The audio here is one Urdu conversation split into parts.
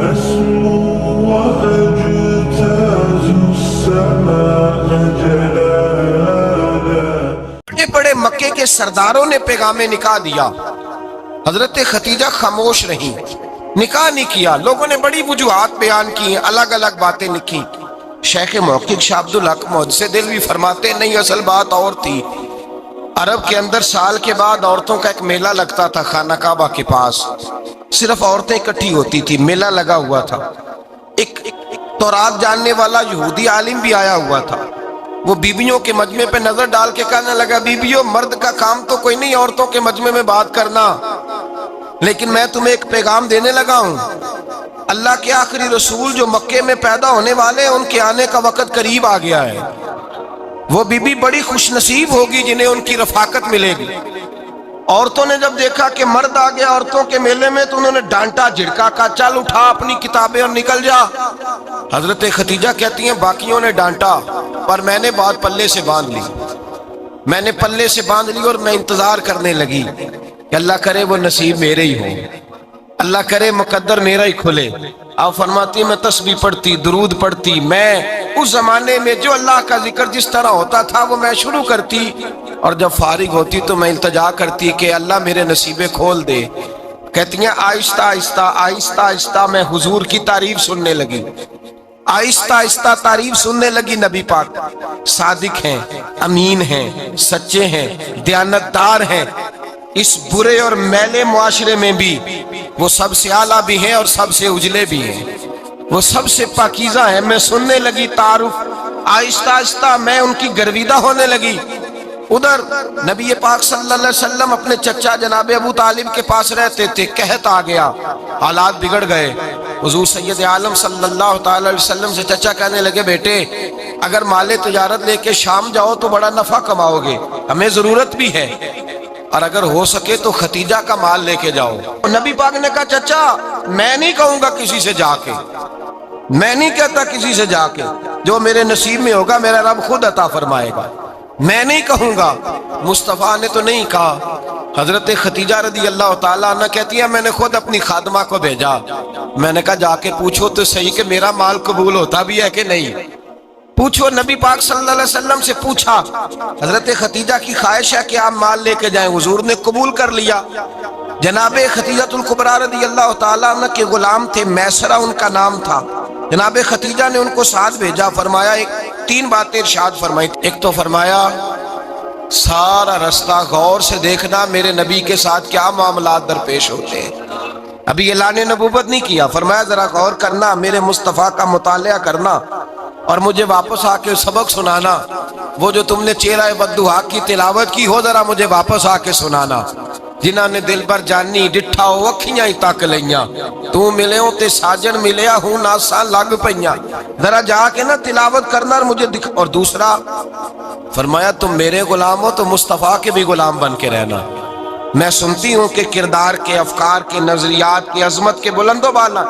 أسمو وأجتاز السماء جلالا. بڑے بڑے مکے کے سرداروں نے پیغام نکاح دیا، حضرت خدیجہ خاموش رہیں، نکاح نہیں کیا. لوگوں نے بڑی وجوہات بیان کی، الگ الگ باتیں لکھی. شیخ محقق شاہ عبدالحق محدث دہلوی فرماتے نہیں، اصل بات اور تھی. عرب کے اندر سال کے بعد عورتوں کا ایک میلہ لگتا تھا خانہ کعبہ کے پاس، صرف عورتیں اکٹھی ہوتی تھی، میلہ لگا ہوا تھا. ایک تورات جاننے والا یہودی عالم بھی آیا ہوا تھا. وہ بیبیوں کے مجمع پہ نظر ڈال کے کہنے لگا، بیبیوں مرد کا کام تو کوئی نہیں عورتوں کے مجمع میں بات کرنا، لیکن میں تمہیں ایک پیغام دینے لگا ہوں. اللہ کے آخری رسول جو مکے میں پیدا ہونے والے ہیں، ان کے آنے کا وقت قریب آ گیا ہے. وہ بیوی بڑی خوش نصیب ہوگی جنہیں ان کی رفاقت ملے گی. عورتوں نے جب دیکھا کہ مرد آ گیا عورتوں کے میلے میں تو انہوں نے ڈانٹا جھڑکا، کہا چل اٹھا اپنی کتابیں اور نکل جا. حضرت خدیجہ کہتی ہیں باقیوں نے ڈانٹا پر میں نے بات پلے سے باندھ لی، میں نے پلے سے باندھ لی اور میں انتظار کرنے لگی کہ اللہ کرے وہ نصیب میرے ہی ہو، اللہ کرے مقدر میرا ہی کھلے. آپ فرماتی میں تسبیح پڑھتی، درود پڑھتی، میں اس زمانے میں جو اللہ کا ذکر جس طرح ہوتا تھا وہ میں شروع کرتی، اور جب فارغ ہوتی تو میں التجا کرتی کہ اللہ میرے نصیبے کھول دے. کہتی ہیں آہستہ آہستہ آہستہ آہستہ میں حضور کی تعریف سننے لگی، آہستہ آہستہ تعریف سننے لگی. نبی پاک صادق ہیں، امین ہیں، سچے ہیں، دیانتدار ہیں. اس برے اور میلے معاشرے میں بھی وہ سب سے اعلیٰ بھی ہیں اور سب سے اجلے بھی ہیں، وہ سب سے پاکیزہ ہیں. میں سننے لگی تعارف، آہستہ آہستہ میں ان کی گرویدہ ہونے لگی. ادھر نبی پاک صلی اللہ علیہ وسلم اپنے چچا جناب ابو طالب کے پاس رہتے تھے. قحط آ گیا، حالات بگڑ گئے. حضور سید عالم صلی اللہ تعالی علیہ وسلم سے چچا کہنے لگے بیٹے اگر مال تجارت لے کے شام جاؤ تو بڑا نفع کماؤ گے، ہمیں ضرورت بھی ہے، اور اگر ہو سکے تو ختیجہ کا مال لے کے جاؤ. نبی پاک نے کہا چچا میں نہیں کہوں گا کسی سے جا کے، میں نہیں کہتا کسی سے جا کے، جو میرے نصیب میں ہوگا میرا رب خود عطا فرمائے گا، میں نہیں کہوں گا. مصطفیٰ نے تو نہیں کہا. حضرت خدیجہ رضی اللہ تعالیٰ عنہ کہتی ہے میں نے خود اپنی خادمہ کو بھیجا، میں نے کہا جا کے پوچھو تو صحیح کہ میرا مال قبول ہوتا بھی ہے کہ نہیں، پوچھو. نبی پاک صلی اللہ علیہ وسلم سے پوچھا. حضرت خدیجہ کی خواہش ہے کہ آپ مال لے کے جائیں، حضور نے قبول کر لیا. جناب خدیجہ الکبریٰ رضی اللہ تعالیٰ عنہ کے غلام تھے، میسرہ ان کا نام تھا. جناب خدیجہ نے ان کو ساتھ بھیجا. فرمایا تین باتیں ارشاد فرمائی. ایک تو فرمایا سارا رستہ غور سے دیکھنا میرے نبی کے ساتھ کیا معاملات درپیش ہوتے ہیں. ابھی اعلان نبوت نہیں کیا، فرمایا ذرا غور کرنا، میرے مصطفیٰ کا مطالعہ کرنا اور مجھے واپس آ کے سبق سنانا. وہ جو تم نے چہرہ بددعا کی تلاوت کی ہو ذرا مجھے واپس آ کے سنانا. جنہاں نے دل بر جانی ڈٹھا ہو اکھیاں ہی تک لیاں، تو ملے ہوں تے ساجن ملیا ہوں ناساں لگ پئیاں. ذرا جا کے نا تلاوت کرنا اور مجھے دکھ. اور دوسرا فرمایا تم میرے غلام ہو تو مصطفیٰ کے بھی غلام بن کے رہنا. میں سنتی ہوں کہ کردار کے، افکار کے، نظریات کی، عظمت کے بلند و بالا،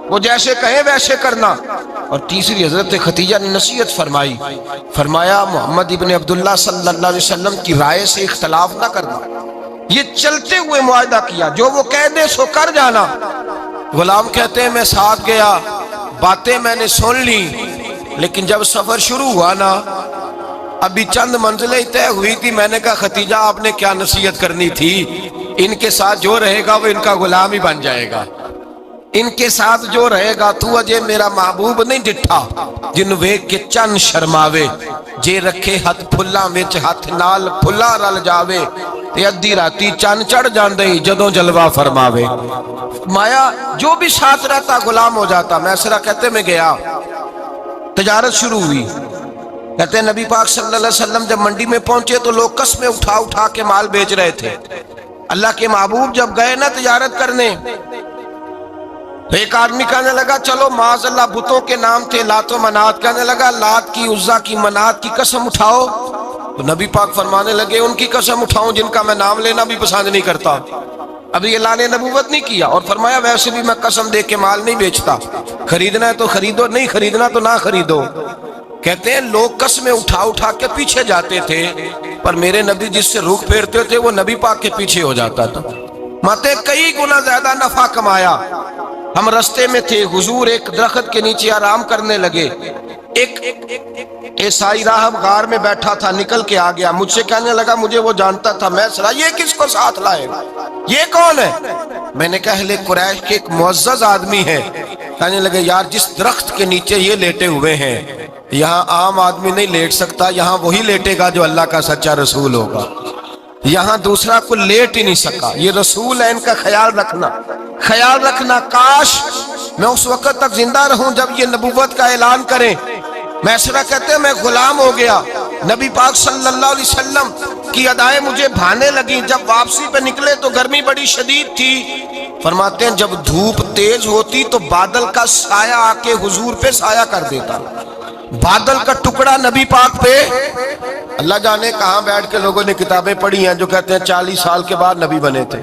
وہ جیسے کہیں ویسے کرنا. اور تیسری حضرت خدیجہ نے نصیحت فرمائی، فرمایا محمد ابن عبداللہ صلی اللہ علیہ وسلم کی رائے سے اختلاف نہ کرنا. یہ چلتے ہوئے معاہدہ کیا، جو وہ کہہ دے سو کر جانا. غلام کہتے ہیں میں ساتھ گیا، باتیں میں نے سن لی، لیکن جب سفر شروع ہوا نا ابھی چند منزلیں طے ہوئی تھی. میں نے کہا خدیجہ آپ نے کیا نصیحت کرنی تھی، ان کے ساتھ جو رہے گا وہ ان کا غلام ہی بن جائے گا، ان کے ساتھ جو رہے گا. تو اجے میرا محبوب نہیں ڈٹھا جن ویکھ کے چن شرماوے، جے رکھے ہاتھ پھلاں وچ ہاتھ نال پھلاں رل جاوے، تے ادھی راتی چن چڑھ جاندے جدوں جلوہ فرماوے. مایا جو بھی ساتھ رہتا غلام ہو جاتا. میسرہ کہتے میں گیا، تجارت شروع ہوئی. کہتے ہیں نبی پاک صلی اللہ علیہ وسلم جب منڈی میں پہنچے تو لوگ قسمیں اٹھا اٹھا کے مال بیچ رہے تھے. اللہ کے محبوب جب گئے نا تجارت کرنے تو ایک آدمی کہنے لگا چلو معاذ اللہ بتوں کے نام تھے لات و منات، کہنے لگا لات کی، عزا کی، منات کی قسم اٹھاؤ. تو نبی پاک فرمانے لگے ان کی قسم اٹھاؤں جن کا میں نام لینا بھی پسند نہیں کرتا. ابھی اعلان نبوت نہیں کیا. اور فرمایا ویسے بھی میں قسم دے کے مال نہیں بیچتا، خریدنا ہے تو خریدو، نہیں خریدنا تو نہ خریدو. کہتے ہیں لوگ قسمیں اٹھا اٹھا کے پیچھے جاتے تھے، پر میرے نبی جس سے رخ پھیرتے تھے وہ نبی پاک کے پیچھے ہو جاتا تھا. ماتے کئی گنا زیادہ نفع کمایا. ہم رستے میں تھے، حضور ایک درخت کے نیچے آرام کرنے لگے، ایک عیسائی راہب غار میں بیٹھا تھا، نکل کے آ گیا، مجھ سے کہنے لگا مجھے وہ جانتا تھا، میں سنا یہ کس کو ساتھ لائے، یہ کون ہے؟ میں نے کہا اہل قریش کے ایک معزز آدمی ہے۔ کہنے لگے یار جس درخت کے نیچے یہ لیٹے ہوئے ہیں یہاں عام آدمی نہیں لیٹ سکتا، یہاں وہی لیٹے گا جو اللہ کا سچا رسول ہوگا، یہاں دوسرا کو لیٹ ہی نہیں سکا، یہ رسول ہے، ان کا خیال رکھنا، خیال رکھنا، کاش میں اس وقت تک زندہ رہوں جب یہ نبوت کا اعلان کریں۔ میسرہ کہتے ہیں میں غلام ہو گیا، نبی پاک صلی اللہ علیہ وسلم کی ادائیں مجھے بھانے لگیں، جب واپسی پہ نکلے تو گرمی بڑی شدید تھی، فرماتے ہیں جب دھوپ تیز ہوتی تو بادل کا سایہ آ کے حضور پہ سایہ کر دیتا، بادل کا ٹکڑا نبی پاک پہ، اللہ جانے کہاں بیٹھ کے لوگوں نے کتابیں پڑھی ہیں جو کہتے ہیں 40 سال کے بعد نبی بنے تھے،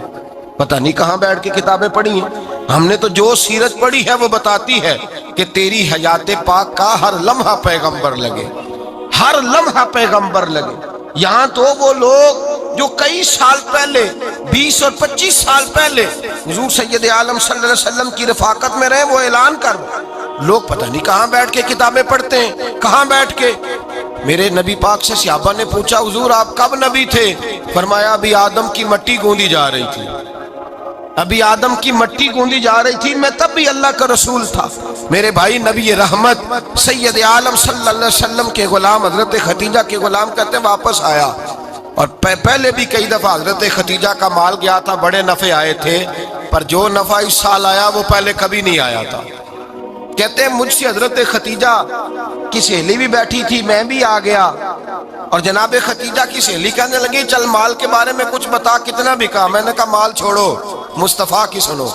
پتہ نہیں کہاں بیٹھ کے کتابیں پڑھی ہیں۔ ہم نے تو جو سیرت پڑھی ہے وہ بتاتی ہے کہ تیری حیات پاک کا ہر لمحہ پیغمبر لگے، ہر لمحہ پیغمبر لگے۔ یہاں تو وہ لوگ جو کئی سال پہلے 20 اور 25 سال پہلے حضور سید عالم صلی اللہ علیہ وسلم کی رفاقت میں رہے، وہ اعلان کر لوگ پتہ نہیں کہاں بیٹھ کے کتابیں پڑھتے ہیں، کہاں بیٹھ کے۔ میرے نبی پاک سے صحابہ نے پوچھا حضور آپ کب نبی تھے؟ فرمایا ابھی آدم کی مٹی گوندی جا رہی تھی، ابھی آدم کی مٹی گوندی جا رہی تھی، میں تب بھی اللہ کا رسول تھا۔ میرے بھائی نبی رحمت سید عالم صلی اللہ علیہ وسلم کے غلام حضرت خدیجہ کے غلام کہتے ہیں واپس آیا، اور پہلے بھی کئی دفعہ حضرت خدیجہ کا مال گیا تھا، بڑے نفع آئے تھے، پر جو نفع اس سال آیا وہ پہلے کبھی نہیں آیا تھا۔ کہتے ہیں مجھ سے حضرت خدیجہ کی سہیلی بھی بیٹھی تھی، میں بھی آ گیا، اور جناب خدیجہ کی سہیلی کہنے لگی چل مال کے بارے میں کچھ بتا، کتنا بکا؟ میں نے کہا مال چھوڑو، مصطفیٰ کی سنو۔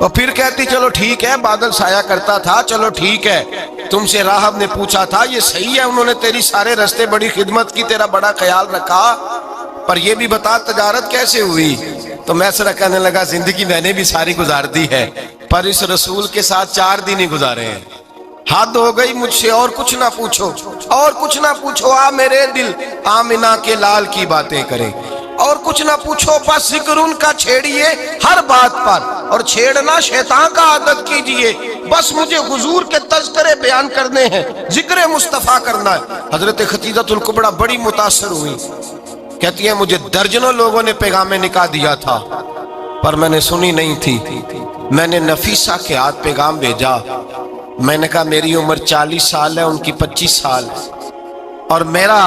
اور پھر کہتی چلو ٹھیک ہے، بادل سایہ کرتا تھا، چلو ٹھیک ہے، تم سے راہب نے پوچھا تھا یہ صحیح ہے، انہوں نے تیری سارے رستے بڑی خدمت کی، تیرا بڑا خیال رکھا، پر یہ بھی بتا تجارت کیسے ہوئی؟ تو میں سر کہنے لگا زندگی میں نے بھی ساری گزار دی ہے، پر اس رسول کے ساتھ 4 دن ہی گزارے ہیں، حد ہو گئی مجھ سے، اور کچھ نہ پوچھو، اور کچھ نہ پوچھو، آ میرے دل آمنہ کے لال کی باتیں کرے، اور کچھ نہ پوچھو، بس ذکر ان کا چھیڑیے ہر بات پر، اور چھیڑنا شیطان کا عادت کیجئے، بس مجھے حضور کے تذکرے بیان کرنے ہیں، ذکر مصطفیٰ کرنا ہے۔ حضرت خدیجہ الکبریٰ بڑی متاثر ہوئی، کہتی ہیں مجھے درجنوں لوگوں نے پیغام نکاح دیا تھا پر میں نے سنی نہیں تھی، میں نے نفیسہ کے ہاتھ پیغام بھیجا، میں نے کہا میری عمر 40 سال ہے، ان کی 25 سال ہے، اور میرا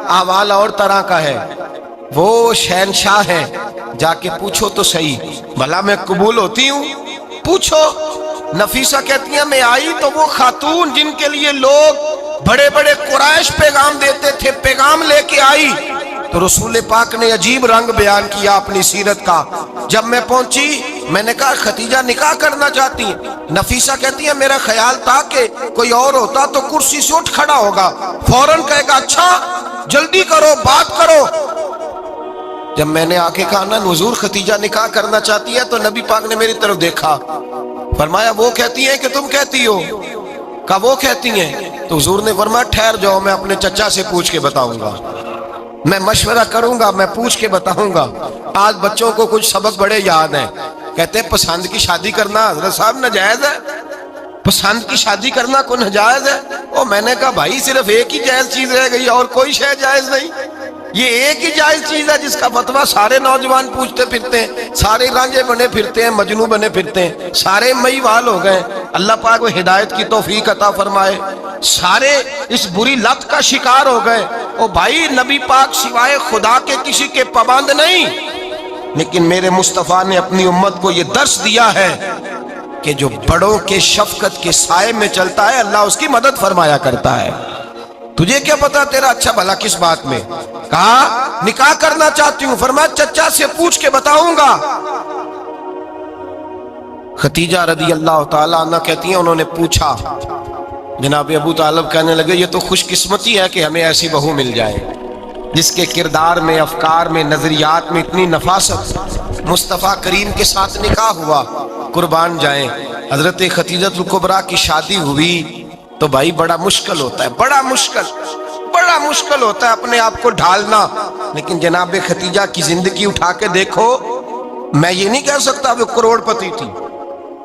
احوال اور طرح کا ہے، وہ شہنشاہ ہیں، جا کے پوچھو تو صحیح، بھلا میں قبول ہوتی ہوں؟ پوچھو۔ نفیسہ کہتی ہیں میں آئی تو وہ خاتون جن کے لیے لوگ بڑے بڑے قریش پیغام دیتے تھے، پیغام لے کے آئی، تو رسول پاک نے عجیب رنگ بیان کیا اپنی سیرت کا۔ جب میں پہنچی میں نے کہا خدیجہ نکاح کرنا چاہتی ہیں؟ نفیسہ کہتی ہے میرا خیال تھا کہ کوئی اور ہوتا تو کرسی سے اٹھ کھڑا ہوگا، فوراً کہے گا اچھا جلدی کرو بات کرو۔ جب میں نے آ کے کہا نا حضور خدیجہ نکاح کرنا چاہتی ہے، تو نبی پاک نے میری طرف دیکھا، فرمایا وہ کہتی ہیں کہ تم کہتی ہو؟ کہا وہ کہتی ہیں، تو حضور نے فرمایا ٹھہر جاؤ، میں اپنے چچا سے پوچھ کے بتاؤں گا، میں مشورہ کروں گا، میں پوچھ کے بتاؤں گا۔ آج بچوں کو کچھ سبق بڑے یاد ہیں، کہتے ہیں پسند کی شادی کرنا حضرت صاحب ناجائز ہے، پسند کی شادی کرنا کوئی ناجائز ہے؟ اور میں نے کہا بھائی صرف ایک ہی جائز چیز رہ گئی، اور کوئی شے جائز نہیں، یہ ایک ہی جائز چیز ہے جس کا فتویٰ سارے نوجوان پوچھتے پھرتے ہیں، سارے رانجے بنے پھرتے ہیں، مجنو بنے پھرتے ہیں، سارے مئی وال ہو گئے۔ اللہ پاک وہ ہدایت کی توفیق عطا فرمائے، سارے اس بری لت کا شکار ہو گئے۔ او بھائی نبی پاک سوائے خدا کے کسی کے پابند نہیں، لیکن میرے مصطفیٰ نے اپنی امت کو یہ درس دیا ہے کہ جو بڑوں کے شفقت کے سائے میں چلتا ہے اللہ اس کی مدد فرمایا کرتا ہے۔ تجھے کیا پتا تیرا اچھا بھلا کس بات میں؟ کہا نکاح کرنا چاہتی ہوں، فرمایا چچا سے پوچھ کے بتاؤں گا۔ خدیجہ رضی اللہ تعالیٰ عنہ کہتی ہیں انہوں نے پوچھا، جناب ابو طالب کہنے لگے یہ تو خوش قسمتی ہے کہ ہمیں ایسی بہو مل جائے جس کے کردار میں، افکار میں، نظریات میں اتنی نفاست۔ مصطفیٰ کریم کے ساتھ نکاح ہوا، قربان جائیں۔ حضرت خدیجہ الکبریٰ کی شادی ہوئی تو بھائی بڑا مشکل ہوتا ہے، بڑا مشکل ہوتا ہے اپنے آپ کو ڈھالنا، لیکن جناب خدیجہ کی زندگی اٹھا کے دیکھو، میں یہ نہیں کہہ سکتا وہ کروڑ پتی تھی،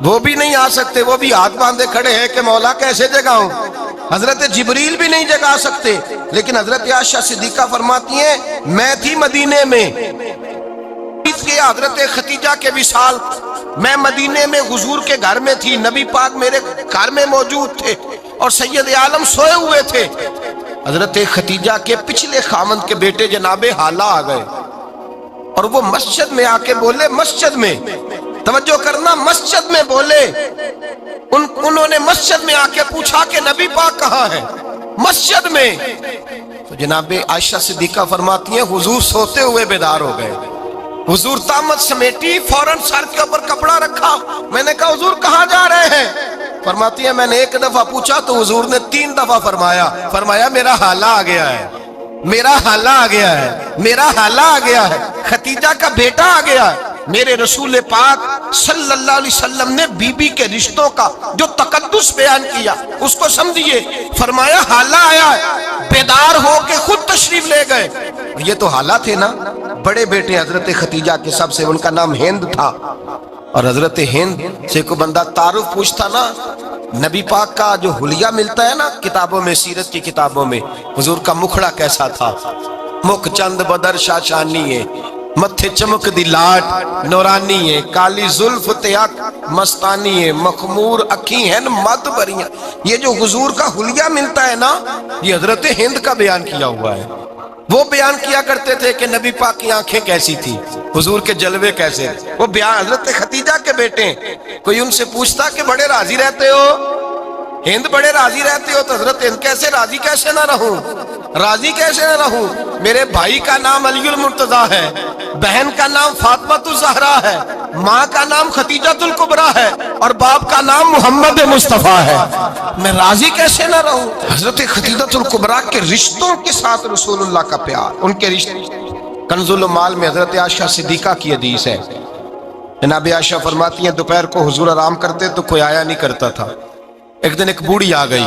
وہ بھی نہیں آ سکتے, وہ بھی ہاتھ باندھے کھڑے ہیں کہ مولا کیسے جگاؤں. حضرت جبریل بھی نہیں جگا سکتے. لیکن حضرت عائشہ صدیقہ فرماتی ہیں میں تھی مدینے میں کہ حضرت ختیجہ کے وصال, میں مدینے میں حضور کے گھر میں تھی, نبی پاک میرے گھر میں موجود تھے اور سید عالم سوئے ہوئے تھے. حضرت ختیجہ کے پچھلے خامند کے بیٹے جناب حالہ آ گئے اور وہ مسجد میں آ کے بولے, مسجد میں توجہ کرنا, مسجد میں بولے, انہوں نے مسجد میں آ کے پوچھا کہ نبی پاک کہاں ہے, مسجد میں. تو جناب عائشہ صدیقہ فرماتی ہیں حضور سوتے ہوئے بیدار ہو گئے. حضور طامت سمیٹی, فوراً سر کے اوپر کپڑا رکھا. میں نے کہا حضور کہاں جا رہے ہیں؟ فرماتی ہے میں نے ایک دفعہ پوچھا تو حضور نے 3 دفعہ فرمایا میرا حالہ آ گیا ہے, میرا حالہ آ گیا ہے, میرا حالہ آ گیا ہے, ختیجہ کا بیٹا آ گیا ہے. میرے رسول پاک صلی اللہ علیہ وسلم نے بی بی کے رشتوں کا جو تقدس بیان کیا اس کو سمجھیے. فرمایا حالہ آیا ہے, بیدار ہو کے خود تشریف لے گئے. یہ تو حالہ تھے نا, بڑے بیٹے حضرت ختیجہ کے سب سے, ان کا نام ہند تھا. اور حضرت ہند سے کوئی بندہ تعارف پوچھتا نا, نبی پاک کا جو حلیہ ملتا ہے نا کتابوں میں, سیرت کی کتابوں میں, حضور کا مکھڑا کیسا تھا, مکھ چند بدر شاشانی ہے, متھے چمک دی لاٹ نورانی ہے, کالی زلف تیاک مستانی ہے, مخمور اکھی ہیں مد بریاں. یہ جو حضور کا حلیہ ملتا ہے نا یہ حضرت ہند کا بیان کیا ہوا ہے. وہ بیان کیا کرتے تھے کہ نبی پاک کی آنکھیں کیسی تھی, حضور کے جلوے کیسے, وہ بیان حضرت ختیجہ کے بیٹے. کوئی ان سے پوچھتا کہ بڑے راضی رہتے ہو, ہند بڑے راضی رہتے ہو, تو حضرت ہند کیسے راضی کیسے نہ رہوں, راضی کیسے نہ رہوں. میرے بھائی کا نام علی المرتضیٰ ہے, بہن کا نام فاطمہ الزہرا ہے, ماں کا نام ختیجہ الکبریٰ ہے اور باپ کا نام محمد مصطفیٰ ہے, میں راضی کیسے نہ رہوں. حضرت ختیجہ الکبریٰ کے رشتوں کے ساتھ رسول اللہ کا پیار, ان کے رشتے. کنز المال میں حضرت عائشہ صدیقہ کی حدیث ہے, جناب عائشہ فرماتی ہیں دوپہر کو حضور آرام کرتے تو کوئی آیا نہیں کرتا تھا. ایک دن ایک بوڑھی آ گئی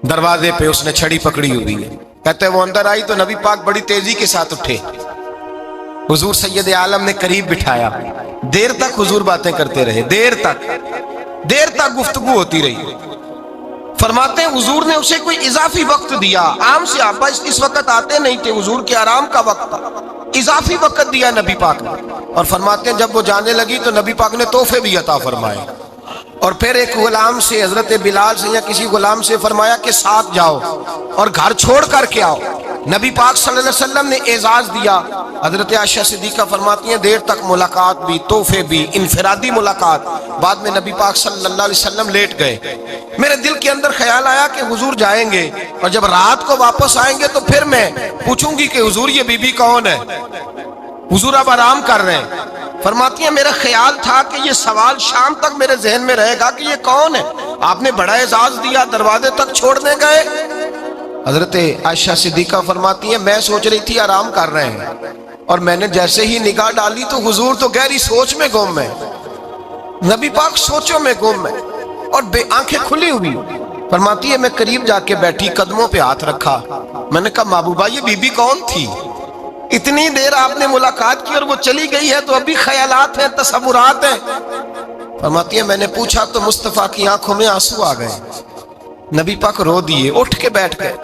دروازے پہ, اس نے چھڑی پکڑی ہوئی ہے. کہتے ہیں وہ اندر آئی تو نبی پاک بڑی تیزی کے ساتھ اٹھے, حضور سید عالم نے قریب بٹھایا, دیر تک حضور باتیں کرتے رہے, دیر تک گفتگو ہوتی رہی. فرماتے ہیں حضور نے اسے کوئی اضافی وقت دیا, عام صحابہ اس وقت آتے نہیں تھے, حضور کے آرام کا وقت تھا, اضافی وقت دیا نبی پاک نے. اور فرماتے ہیں جب وہ جانے لگی تو نبی پاک نے تحفے بھی عطا فرمائے. اور پھر ایک غلام سے, حضرت بلال سے یا کسی غلام سے فرمایا کہ ساتھ جاؤ اور گھر چھوڑ کر کے آؤ. نبی پاک صلی اللہ علیہ وسلم نے اعزاز دیا. حضرت عائشہ صدیقہ فرماتی ہیں دیر تک ملاقات بھی, تحفے بھی, انفرادی ملاقات. بعد میں نبی پاک صلی اللہ علیہ وسلم لیٹ گئے. میرے دل کے اندر خیال آیا کہ حضور جائیں گے اور جب رات کو واپس آئیں گے تو پھر میں پوچھوں گی کہ حضور یہ بی بی کون ہے, حضور اب آرام کر رہے ہیں. فرماتی ہیں میرا خیال تھا کہ یہ سوال شام تک میرے ذہن میں رہے گا کہ یہ کون ہے, آپ نے بڑا اعزاز دیا, دروازے تک چھوڑنے گئے. حضرت عائشہ صدیقہ فرماتی ہیں میں سوچ رہی تھی آرام کر رہے ہیں, اور میں نے جیسے ہی نگاہ ڈالی تو حضور تو گہری سوچ میں گم ہے, نبی پاک سوچوں میں گم ہے اور آنکھیں کھلی ہوئی. فرماتی ہے میں قریب جا کے بیٹھی, قدموں پہ ہاتھ رکھا, میں نے کہا محبوبہ یہ بی بی کون تھی, اتنی دیر آپ نے ملاقات کی اور وہ چلی گئی ہے تو ابھی خیالات ہیں, تصورات ہیں. فرماتی ہے میں نے پوچھا تو مصطفیٰ کی آنکھوں میں آنسو آ گئے, نبی پاک رو دیے, اٹھ کے بیٹھ گئے.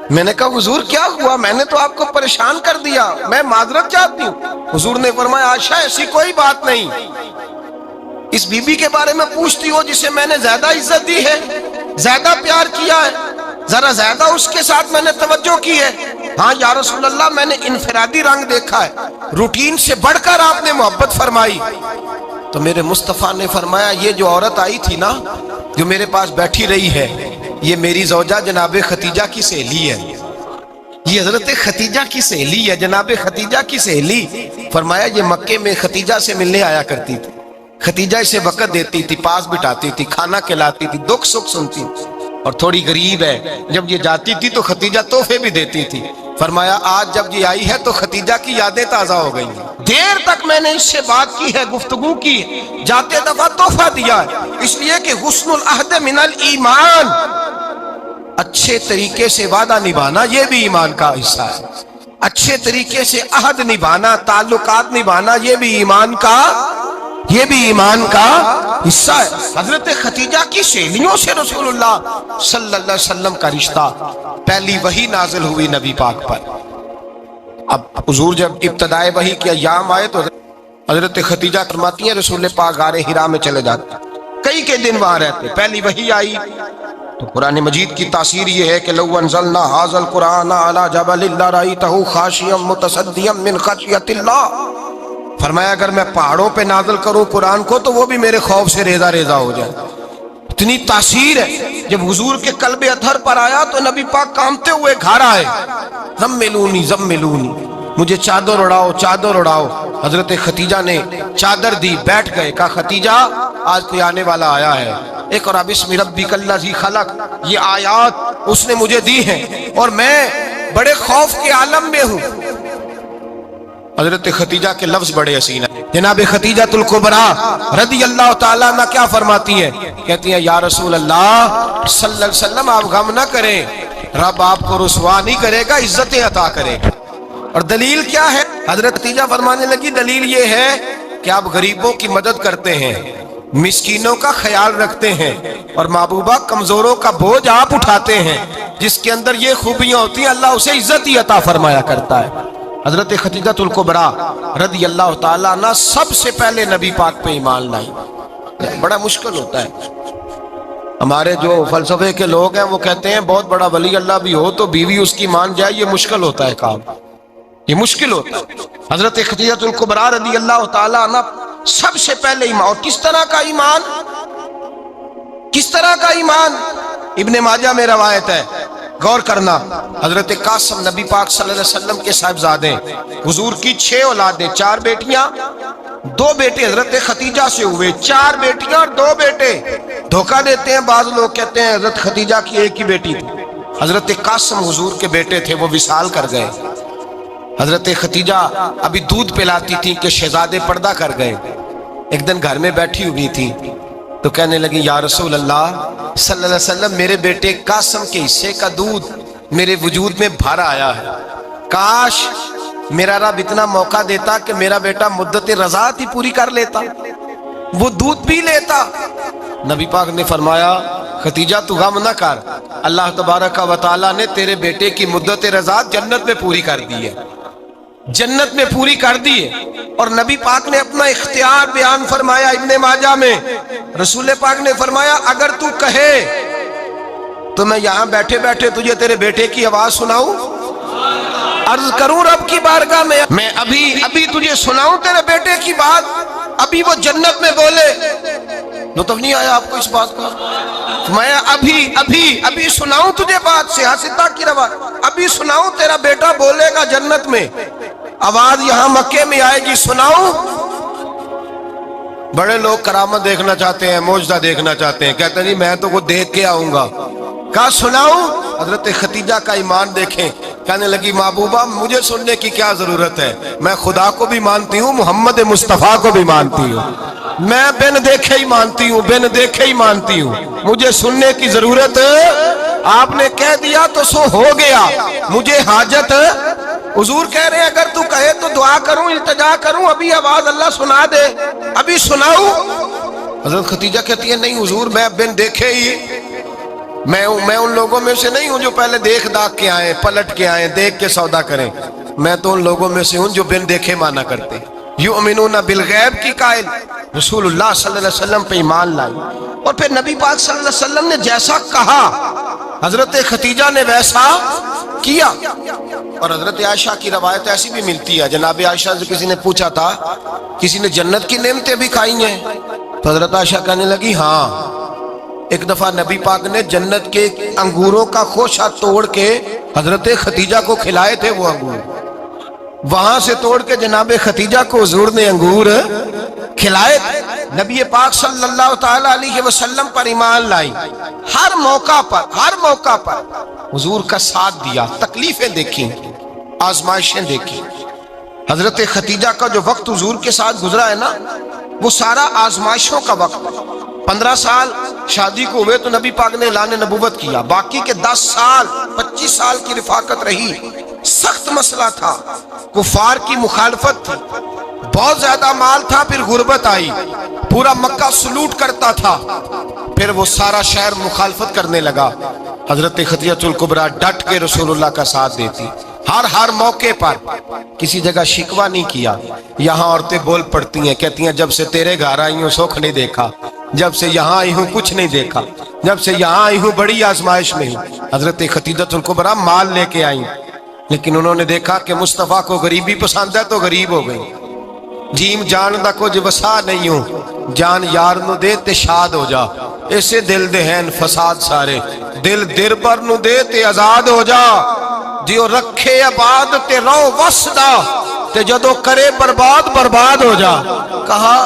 میں نے کہا حضور کیا ہوا, میں نے تو آپ کو پریشان کر دیا, میں معذرت چاہتی ہوں. حضور نے فرمایا عائشہ ایسی کوئی بات نہیں, اس بی بی کے بارے میں پوچھتی ہو جسے میں نے زیادہ عزت دی ہے, زیادہ پیار کیا ہے, ذرا زیادہ اس کے ساتھ میں نے توجہ کی ہے. ہاں یا رسول اللہ میں نے انفرادی رنگ دیکھا ہے, روٹین سے بڑھ کر آپ نے محبت فرمائی. تو میرے مصطفیٰ نے فرمایا یہ جو عورت آئی تھی نا جو میرے پاس بیٹھی رہی ہے یہ میری زوجہ جناب ختیجہ کی سہیلی ہے, یہ حضرت ختیجہ کی سہیلی ہے, جناب ختیجہ کی سہیلی. فرمایا یہ مکے میں ختیجہ سے ملنے آیا کرتی تھی, ختیجہ اسے وقت دیتی تھی, پاس بٹھاتی تھی, کھانا کھلاتی تھی, دکھ سکھ سنتی تھی, اور تھوڑی غریب ہے, جب یہ جاتی تھی تو ختیجہ تحفے بھی دیتی تھی. فرمایا آج جب یہ آئی ہے تو ختیجہ کی یادیں تازہ ہو گئی ہیں, دیر تک میں نے اس سے بات کی ہے, گفتگو کی, جاتے دفعہ تحفہ دیا ہے, اس لیے کہ حسن العہد من الایمان, اچھے طریقے سے وعدہ نبھانا یہ بھی ایمان کا حصہ ہے, اچھے طریقے سے عہد نبھانا, تعلقات نبھانا یہ بھی ایمان کا یہ بھی ایمان کا حصہ ہے۔ حضرت خدیجہ کی سہیلیوں سے رسول اللہ صلی اللہ علیہ وسلم کا رشتہ، پہلی وحی نازل ہوئی نبی پاک پر۔ اب حضور جب ابتدائے وحی کے ایام آئے تو حضرت خدیجہ فرماتی ہیں رسول پاک غار حرا میں چلے جاتے، کئی کے دن وہاں رہتے۔ پہلی وحی آئی تو قرآن مجید کی تاثیر یہ ہے کہ لو انزلنا ھذا القرآن علی جبل لرأیتہ خاشعا متصدعا من خشیۃ اللہ، فرمایا اگر میں پہاڑوں پہ نازل کروں قرآن کو تو وہ بھی میرے خوف سے ریزہ ریزہ ہو جائے۔ اتنی تاثیر ہے۔ جب حضور کے قلب اطہر پر آیا تو نبی پاک کانپتے ہوئے گھر آئے، زملونی زملونی، مجھے چادر اڑاؤ چادر اڑاؤ۔ حضرت خدیجہ نے چادر دی، بیٹھ گئے، کہا خدیجہ آج کوئی آنے والا آیا ہے، اقرأ بسم ربک الذی خلق، یہ آیات اس نے مجھے دی ہیں اور میں بڑے خوف کے عالم میں ہوں۔ حضرت خدیجہ کے لفظ بڑے حسین ہیں۔ جناب خدیجہ الکبریٰ رضی اللہ تعالیٰ عنہ کیا فرماتی ہیں؟ کہتی ہیں یا رسول اللہ صلی اللہ علیہ وسلم آپ غم نہ کریں، رب آپ کو رسوا نہیں کرے گا، عزتیں عطا کرے گا۔ اور دلیل کیا ہے؟ حضرت خدیجہ فرمانے لگی دلیل یہ ہے کہ آپ غریبوں کی مدد کرتے ہیں، مسکینوں کا خیال رکھتے ہیں، اور محبوبہ کمزوروں کا بوجھ آپ اٹھاتے ہیں۔ جس کے اندر یہ خوبیاں ہوتی ہیں اللہ اسے عزت ہی عطا فرمایا کرتا ہے۔ حضرت خدیجہ الکبریٰ رضی اللہ تعالیٰ عنہ سب سے پہلے نبی پاک پہ ایمان لائی۔ بڑا مشکل ہوتا ہے، ہمارے جو فلسفے کے لوگ ہیں وہ کہتے ہیں بہت بڑا ولی اللہ بھی ہو تو بیوی اس کی مان جائے، یہ مشکل ہوتا ہے کام، یہ مشکل ہوتا ہے۔ حضرت خدیجہ الکبریٰ رضی اللہ تعالیٰ عنہ سب سے پہلے ایمان، اور کس طرح کا ایمان؟ کس طرح کا ایمان؟ ابن ماجہ میں روایت ہے، غور کرنا، حضرت قاسم نبی پاک صلی اللہ علیہ وسلم کے صاحبزادے، حضور کی 6 اولادیں، 4 بیٹیاں 2 بیٹے حضرت خدیجہ سے ہوئے، 4 بیٹیاں اور 2 بیٹے۔ دھوکہ دیتے ہیں بعض لوگ، کہتے ہیں حضرت خدیجہ کی ایک ہی بیٹی تھی۔ حضرت قاسم حضور کے بیٹے تھے، وہ وصال کر گئے۔ حضرت خدیجہ ابھی دودھ پلاتی تھی کہ شہزادے پردہ کر گئے۔ ایک دن گھر میں بیٹھی ہوئی تھی تو کہنے لگی یا رسول اللہ صلی اللہ علیہ وسلم میرے بیٹے قاسم کے حصے کا دودھ میرے وجود میں بھر آیا ہے، کاش میرا رب اتنا موقع دیتا کہ میرا بیٹا مدت رضاعت ہی پوری کر لیتا، وہ دودھ پی لیتا۔ نبی پاک نے فرمایا خدیجہ تو غم نہ کر، اللہ تبارک و تعالیٰ نے تیرے بیٹے کی مدت رضاعت جنت میں پوری کر دی ہے، جنت میں پوری کر دی ہے۔ اور نبی پاک نے اپنا اختیار بیان فرمایا ابن ماجہ میں، رسول پاک نے فرمایا اگر تو کہے تو میں یہاں بیٹھے بیٹھے تجھے تیرے بیٹے کی آواز سناؤں، عرض کروں رب کی بارگاہ میں ابھی تجھے سناؤں تیرے بیٹے کی بات، ابھی وہ جنت میں بولے۔ لطف نہیں آیا آپ کو اس بات کا؟ میں ابھی سناؤں تجھے بات، سیاستہ کی روایت، ابھی سناؤں تیرا بیٹا بولے گا جنت میں، آواز یہاں مکے میں آئے گی، سناؤں؟ بڑے لوگ کرامت دیکھنا چاہتے ہیں، معجزہ دیکھنا چاہتے ہیں، کہتے ہیں جی میں تو وہ دیکھ کے آؤں گا۔ کہا سناؤں؟ حضرت خدیجہ کا ایمان دیکھیں، کہنے لگی محبوبہ مجھے سننے کی کیا ضرورت ہے، میں خدا کو بھی مانتی ہوں، محمد مصطفیٰ کو بھی مانتی ہوں، میں بن دیکھے ہی مانتی ہوں، بن دیکھے ہی مانتی ہوں، مجھے سننے کی ضرورت آپ نے کہہ دیا تو سو ہو گیا، مجھے حاجت۔ حضور کہہ رہے ہیں اگر تو کہے تو دعا کروں، التجا کروں، ابھی آواز اللہ سنا دے، ابھی سناؤں؟ حضرت خدیجہ کہتی ہے نہیں حضور میں بن دیکھے ہی، میں ان لوگوں میں سے نہیں ہوں جو پہلے دیکھ داکھ کے آئیں، پلٹ کے آئیں، دیکھ کے سودا کریں، میں تو ان لوگوں میں سے ہوں جو بن دیکھے مانا کرتے ہیں۔ یؤمنون بالغیب کی قائل رسول اللہ صلی اللہ علیہ وسلم پہ ایمان لائی، اور پھر نبی پاک صلی اللہ علیہ وسلم نے جیسا کہا حضرت خدیجہ نے ویسا کیا۔ اور حضرت عائشہ کی روایت ایسی بھی ملتی ہے، جناب عائشہ سے کسی نے پوچھا تھا کسی نے جنت کی نعمتیں بھی کھائی ہیں؟ تو حضرت عائشہ کہنے لگی ہاں، ایک دفعہ نبی پاک نے جنت کے انگوروں کا خوشہ توڑ کے حضرت خدیجہ کو کھلائے تھے، وہ انگور وہاں سے توڑ کے جناب خدیجہ کو حضور نے انگور کھلائے تھے۔ نبی پاک صلی اللہ تعالی علیہ وسلم پر ایمان لائی، ہر موقع پر حضور کا ساتھ دیا، تکلیفیں دیکھیں، آزمائشیں دیکھیں۔ حضرت خدیجہ کا جو وقت حضور کے ساتھ گزرا ہے نا، وہ سارا آزمائشوں کا وقت۔ 15 سال شادی کو ہوئے تو نبی پاک نے اعلان نبوت کیا، باقی کے 10 سال 25 سال کی رفاقت رہی، سخت مسئلہ تھا، کفار کی مخالفت تھی، بہت زیادہ مال تھا، پھر غربت آئی، پورا مکہ سلوٹ کرتا تھا، پھر وہ سارا شہر مخالفت کرنے لگا۔ حضرت خدیجہ الکبریٰ ڈٹ کے رسول اللہ کا ساتھ دیتی، ہر موقع پر کسی جگہ شکوہ نہیں کیا۔ یہاں عورتیں بول پڑتی ہیں، کہتی ہیں جب سے تیرے گھر آئی ہوں سکھ نہیں دیکھا، جب سے یہاں آئی ہوں کچھ نہیں دیکھا، جب سے یہاں آئی ہوں بڑی آزمائش میں ہوں۔ حضرت خدیجہ الکبریٰ مال لے کے آئیں، لیکن انہوں نے دیکھا کہ مصطفیٰ کو غریبی پسند ہے تو غریب ہو گئی۔ جیم جان دا کچھ وسا نہیں ہوں، جان یار نو دے تے شاد ہو جا، ایسے دل دے ہیں فساد سارے، دل دربر نو دے تے آزاد ہو جا، دیو رکھے آباد تے رو وسدا، تے جدو کرے برباد برباد ہو جا۔ کہا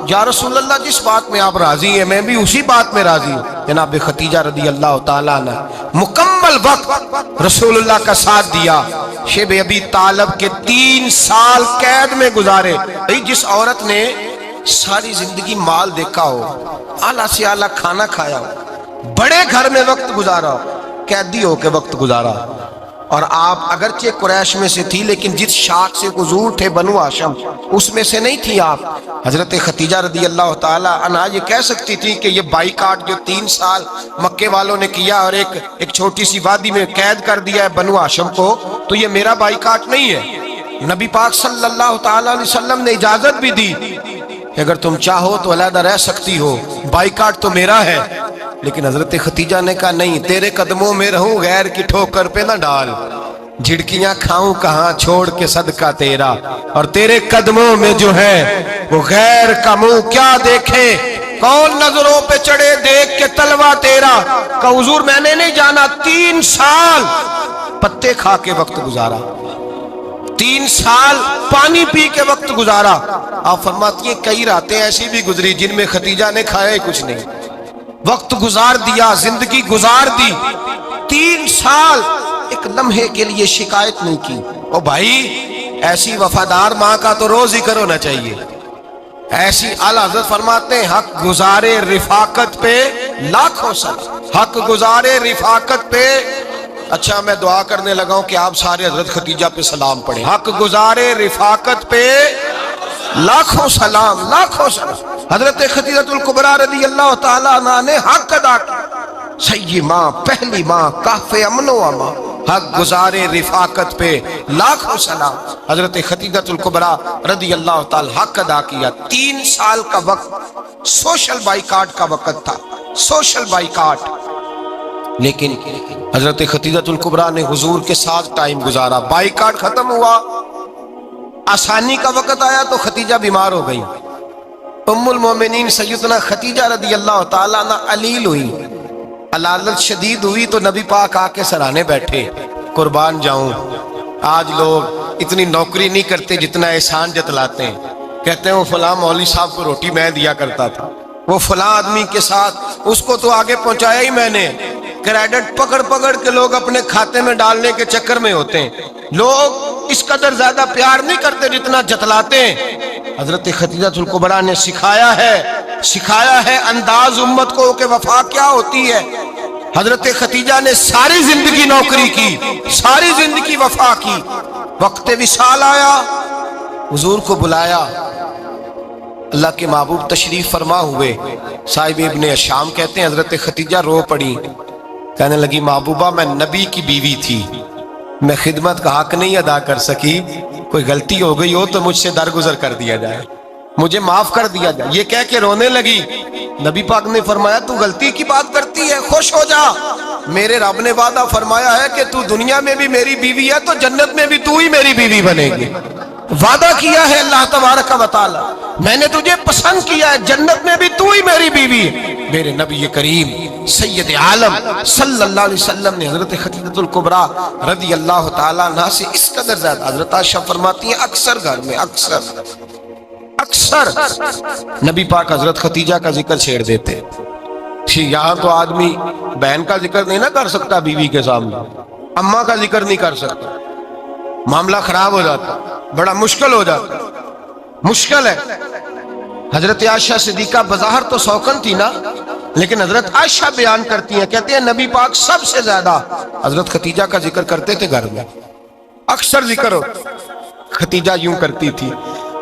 یا رسول اللہ جس بات میں آپ راضی ہیں میں بھی اسی بات میں راضی ہوں۔ جناب خدیجہ رضی اللہ تعالیٰ نے مکمل وقت رسول اللہ کا ساتھ دیا۔ شیب ابی طالب کے 3 سال قید میں گزارے۔ جس عورت نے ساری زندگی مال دیکھا ہو، اعلیٰ سے اعلیٰ کھانا کھایا ہو، بڑے گھر میں وقت گزارا ہو، قیدی ہو کے وقت گزارا، اور آپ اگرچہ قریش میں سے تھی لیکن جس شاخ سے حضور تھے بنو ہاشم اس میں سے نہیں تھی آپ۔ حضرت خدیجہ رضی اللہ تعالی عنہا یہ کہہ سکتی تھی کہ یہ بائیکاٹ جو 3 سال مکے والوں نے کیا اور ایک چھوٹی سی وادی میں قید کر دیا ہے بنو ہاشم کو، تو یہ میرا بائیکاٹ نہیں ہے۔ نبی پاک صلی اللہ تعالی علیہ وسلم نے اجازت بھی دی کہ اگر تم چاہو تو علیحدہ رہ سکتی ہو، بائیکاٹ تو میرا ہے۔ لیکن حضرت خدیجہ نے کہا نہیں، تیرے قدموں میں رہوں غیر کی ٹھوکر پہ نہ ڈال، جھڑکیاں کھاؤں کہاں چھوڑ کے صدقہ تیرا، اور تیرے قدموں میں جو ہے وہ غیر کا منہ کیا دیکھے، کون نظروں پہ چڑھے دیکھ کے تلوا تیرا۔ کہ حضور میں نے نہیں جانا، 3 سال پتے کھا کے وقت گزارا، 3 سال پانی پی کے وقت گزارا۔ آپ فرماتی ہیں کئی راتیں ایسی بھی گزری جن میں خدیجہ نے کھایا ہی کچھ نہیں، وقت گزار دیا، زندگی گزار دی۔ 3 سال ایک لمحے کے لیے شکایت نہیں کی۔ او بھائی ایسی وفادار ماں کا تو روز ذکر ہونا چاہیے۔ ایسی اعلیٰ حضرت فرماتے ہیں حق گزارے رفاقت پہ لاکھوں سلام، حق گزارے رفاقت پہ۔ اچھا میں دعا کرنے لگا ہوں کہ آپ سارے حضرت خدیجہ پہ سلام پڑھیں۔ حق گزارے رفاقت پہ لاکھوں سلام، لاکھوں سلام۔ حضرت خدیجہ الکبریٰ رضی اللہ تعالیٰ عنہ نے حق ادا کیا، سیدی ماں، پہلی ماں، کہف امن و امان، حق گزارے رفاقت پہ لاکھوں سلام۔ حضرت خدیجہ الکبریٰ رضی اللہ تعالیٰ حق ادا کیا۔ 3 سال کا وقت سوشل بائیکاٹ کا وقت تھا، سوشل بائیکاٹ، لیکن حضرت خدیجہ الکبریٰ نے حضور کے ساتھ ٹائم گزارا۔ بائیکاٹ ختم ہوا، آسانی کا وقت آیا تو خدیجہ بیمار ہو گئی۔ ام المومنین سیدنا خدیجہ رضی اللہ تعالیٰ عنہ علیل ہوئی، علالت شدید ہوئی تو نبی پاک آ کے سرانے بیٹھے۔ قربان جاؤں آج لوگ اتنی نوکری نہیں کرتے جتنا احسان جتلاتے ہیں، کہتے ہیں وہ فلاں مولوی صاحب کو روٹی میں دیا کرتا تھا، وہ فلاں آدمی کے ساتھ اس کو تو آگے پہنچایا ہی میں نے۔ کریڈٹ پکڑ پکڑ کے لوگ اپنے کھاتے میں ڈالنے کے چکر میں ہوتے ہیں، لوگ اس قدر زیادہ پیار نہیں کرتے جتنا جتلاتے ہیں۔ حضرت خدیجہ الکبریٰ نے سکھایا ہے انداز امت کو کہ وفا کیا ہوتی ہے۔ حضرت خدیجہ نے ساری زندگی نوکری کی، ساری زندگی وفا کی۔ وقت وصال آیا، حضور کو بلایا، اللہ کے محبوب تشریف فرما ہوئے۔ صاحب ابن الشام کہتے ہیں حضرت خدیجہ رو پڑی، کہنے لگی محبوبہ میں نبی کی بیوی تھی، میں خدمت کا حق نہیں ادا کر سکی، کوئی غلطی ہو گئی ہو تو مجھ سے درگزر کر دیا جائے، مجھے معاف کر دیا جائے۔ یہ کہہ کے رونے لگی۔ نبی پاک نے فرمایا تو غلطی کی بات کرتی ہے، خوش ہو جا، میرے رب نے وعدہ فرمایا ہے کہ تو دنیا میں بھی میری بیوی ہے تو جنت میں بھی تو ہی میری بیوی بنے گی۔ وعدہ کیا ہے اللہ تبارک و تعالی، میں نے تجھے پسند کیا ہے، جنت میں بھی تو ہی میری بیوی ہے۔ میرے نبی کریم سید عالم صلی اللہ علیہ وسلم نے حضرت خدیجہ الکبریٰ رضی اللہ تعالیٰ عنہ سے اس قدر زیادہ، حضرت عائشہ فرماتی ہیں اکثر گھر میں اکثر نبی پاک حضرت خدیجہ کا ذکر چھیڑ دیتے۔ یہاں تو آدمی بہن کا ذکر نہیں نہ کر سکتا بیوی کے سامنے، اماں کا ذکر نہیں کر سکتا، معاملہ خراب ہو جاتا، بڑا مشکل ہو جاتا، مشکل ہے۔ حضرت عائشہ صدیقہ بظاہر تو سوکن تھی نا، لیکن حضرت عائشہ بیان کرتی ہیں، کہتے ہیں نبی پاک سب سے زیادہ حضرت خدیجہ کا ذکر کرتے تھے گھر میں، اکثر ذکر ہو۔ خدیجہ یوں کرتی تھی،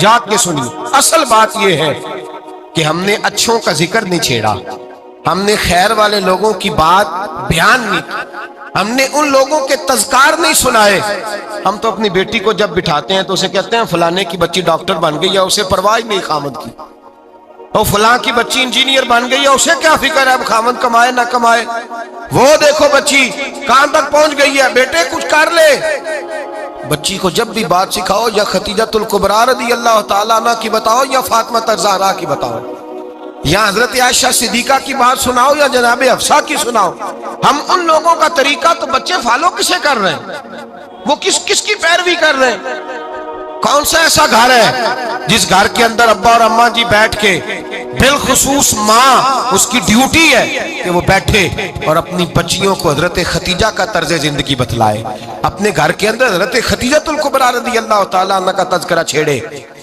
جاگ کے سنیے، اصل بات یہ ہے کہ ہم نے اچھوں کا ذکر نہیں چھیڑا، ہم نے خیر والے لوگوں کی بات بیان نہیں کی، ہم نے ان لوگوں کے تذکار نہیں سنائے۔ ہم تو اپنی بیٹی کو جب بٹھاتے ہیں تو اسے کہتے ہیں فلانے کی بچی ڈاکٹر بن گئی ہے، اسے پرواہ نہیں خامد کی، اور فلاں کی بچی انجینئر بن گئی ہے، اسے کیا فکر ہے اب خامد کمائے نہ کمائے، وہ دیکھو بچی کہاں تک پہنچ گئی ہے، بیٹے کچھ کر لے۔ بچی کو جب بھی بات سکھاؤ یا خدیجہ الکبریٰ رضی اللہ تعالیٰ عنہ کی بتاؤ یا فاطمہ الزہراء کی بتاؤ، یا حضرت عائشہ صدیقہ کی بات سناؤ یا جناب حفصہ کی سناؤ، ہم ان لوگوں کا طریقہ تو بچے فالو کسے کر رہے ہیں، وہ کس کی پیروی کر رہے ہیں؟ کون سا ایسا گھر ہے جس گھر کے اندر ابا اور اماں جی بیٹھ کے، بالخصوص ماں اس کی ڈیوٹی ہے کہ وہ بیٹھے اور اپنی بچیوں کو حضرت خدیجہ کا طرز زندگی بتلائے، اپنے گھر کے اندر حضرت خدیجہ الکبریٰ رضی اللہ تعالیٰ عنہ کا تذکرہ چھیڑے۔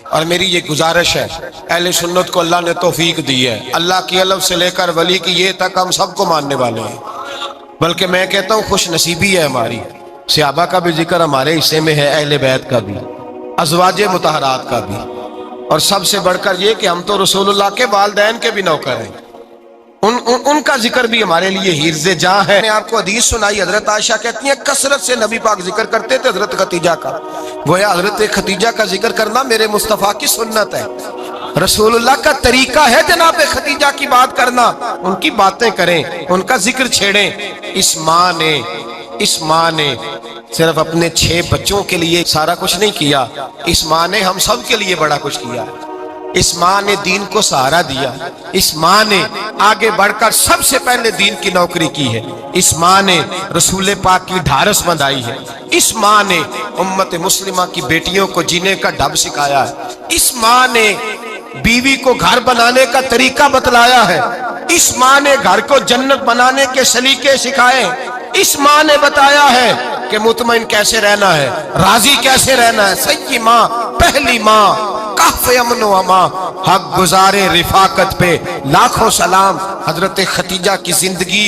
اور میری یہ گزارش ہے، اہل سنت کو اللہ نے توفیق دی ہے، اللہ کی الف سے لے کر ولی کی یہ تک ہم سب کو ماننے والے ہیں، بلکہ میں کہتا ہوں خوش نصیبی ہے ہماری، صحابہ کا بھی ذکر ہمارے حصے میں ہے، اہل بیت کا بھی، ازواج مطہرات کا بھی، اور سب سے بڑھ کر یہ کہ ہم تو رسول اللہ کے والدین کے بھی نوکر ہیں، ان کا ذکر بھی ہمارے لیے حرز جاں ہے۔ میں نے آپ کو حدیث سنائی، حضرت عائشہ کہتی ہیں کثرت سے نبی پاک ذکر کرتے تھے حضرت خدیجہ کا، گویا حضرت خدیجہ کا ذکر کرنا میرے مصطفیٰ کی سنت ہے، رسول اللہ کا طریقہ ہے جناب خدیجہ کی بات کرنا، ان کی باتیں کریں، ان کا ذکر چھیڑیں۔ اس ماں نے صرف اپنے 6 بچوں کے لیے سارا کچھ نہیں کیا، اس ماں نے ہم سب کے لیے بڑا کچھ کیا، اس ماں نے دین کو سہارا دیا، اس ماں نے آگے بڑھ کر سب سے پہلے دین کی نوکری کی ہے، اس ماں نے رسول پاک کی ڈھارس بندھائی ہے، اس ماں نے امت مسلمہ کی بیٹیوں کو جینے کا ڈھب سکھایا ہے، اس ماں نے بیوی کو گھر بنانے کا طریقہ بتلایا ہے، اس ماں نے گھر کو جنت بنانے کے سلیقے سکھائے، اس ماں نے بتایا ہے کہ مطمئن کیسے رہنا ہے، راضی کیسے رہنا ہے۔ سچی ماں، پہلی ماں، کہف امن و امان، حق گزارے رفاقت پہ لاکھوں سلام۔ حضرت خدیجہ کی زندگی،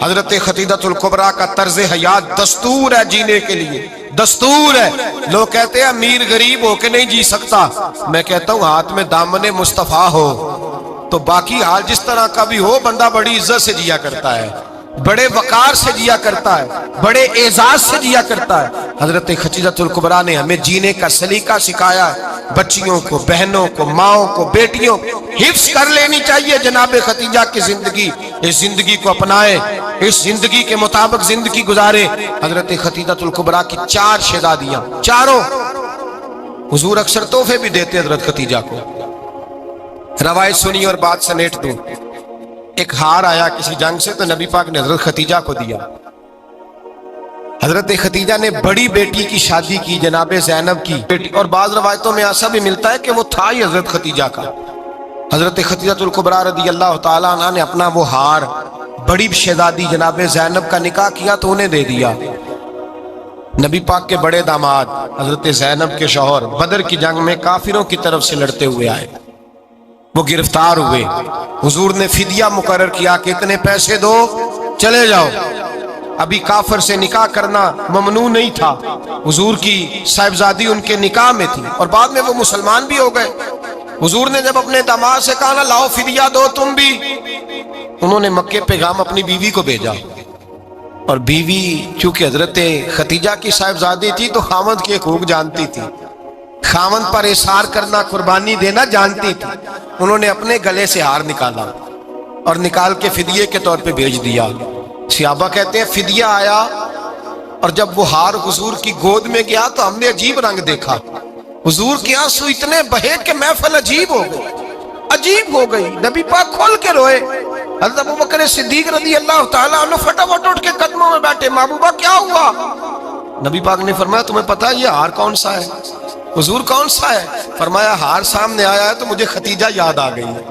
حضرت خدیجہ الکبریٰ کا طرز حیات دستور ہے جینے کے لیے، دستور ہے۔ لوگ کہتے ہیں امیر غریب ہو کے نہیں جی سکتا، میں کہتا ہوں ہاتھ میں دامن مصطفیٰ ہو تو باقی حال جس طرح کا بھی ہو بندہ بڑی عزت سے جیا کرتا ہے، بڑے وقار سے جیا کرتا ہے، بڑے اعزاز سے جیا کرتا ہے۔ حضرت خدیجہ الکبریٰ نے ہمیں جینے کا سلیقہ سکھایا ہے، بچیوں کو، بہنوں کو، ماؤں کو، بیٹیوں حفظ کر لینی چاہیے جناب خدیجہ کی زندگی، اس زندگی کو اپنائے، اس زندگی کے مطابق زندگی گزارے۔ حضرت خدیجہ الکبریٰ کی 4 شہزادیاں، چاروں حضور اکثر تحفے بھی دیتے حضرت خدیجہ کو۔ روایت سنی اور بات سمیٹ دوں، ایک ہار آیا کسی جنگ سے تو نبی پاک نے حضرت خدیجہ کو دیا۔ حضرت خدیجہ نے بڑی بیٹی کی شادی کی، جناب زینب کی بیٹی، اور بعض روایتوں میں ایسا بھی ملتا ہے کہ وہ تھا ہی حضرت خدیجہ کا۔ حضرت خدیجہ الکبریٰ رضی اللہ تعالیٰ عنہ نے اپنا وہ ہار بڑی شہزادی جناب زینب کا نکاح کیا تو انہیں دے دیا۔ نبی پاک کے بڑے داماد حضرت زینب کے شوہر بدر کی جنگ میں کافروں کی طرف سے لڑتے ہوئے آئے، وہ گرفتار ہوئے، حضور نے فدیہ مقرر کیا کہ اتنے پیسے دو چلے جاؤ۔ ابھی کافر سے نکاح کرنا ممنوع نہیں تھا، حضور کی صاحبزادی ان کے نکاح میں تھی اور بعد میں وہ مسلمان بھی ہو گئے۔ حضور نے جب اپنے داماد سے کہا نا لاؤ فدیہ دو تم بھی، انہوں نے مکے پیغام اپنی بیوی کو بھیجا، اور بیوی چونکہ حضرت خدیجہ کی صاحبزادی تھی تو خاوند کے حقوق جانتی تھی، خاوند پر احسار کرنا، قربانی دینا جانتی تھی۔ انہوں نے اپنے گلے سے ہار نکالا اور نکال کے فدیے کے طور پہ بھیج دیا۔ صحابہ کہتے ہیں فدیہ آیا اور جب وہ ہار حضور کی گود میں گیا تو ہم نے عجیب رنگ دیکھا، حضور کے آنسو اتنے بہے کہ محفل عجیب ہو گئی، عجیب ہو گئی، نبی پاک کھول کے روئے۔ حضرت ابوبکر صدیق رضی اللہ تعالیٰ عنہ فٹافٹ اٹھ کے قدموں میں بیٹھے، محبوبہ کیا ہوا؟ نبی پاک نے فرمایا تمہیں پتہ ہے یہ ہار کون سا ہے؟ حضور کون سا ہے؟ فرمایا ہار سامنے آیا ہے تو مجھے خدیجہ یاد آ گئی ہے،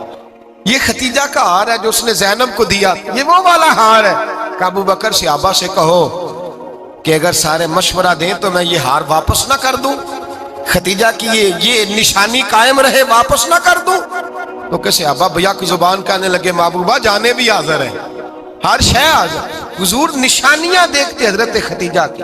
یہ خدیجہ کا ہار ہے جو اس نے زینب کو دیا، یہ وہ والا ہار ہے۔ کہ ابو بکر صحابہ سے کہو کہ اگر سارے مشورہ دیں تو میں یہ ہار واپس نہ کر دوں، خدیجہ کی یہ نشانی قائم رہے واپس نہ کر دوں؟ تو کہ صحابہ بھیا کی زبان کہنے لگے محبوبہ جانے بھی حاضر ہے، ہر شے حاضر۔ حضور نشانیاں دیکھتے حضرت خدیجہ کی،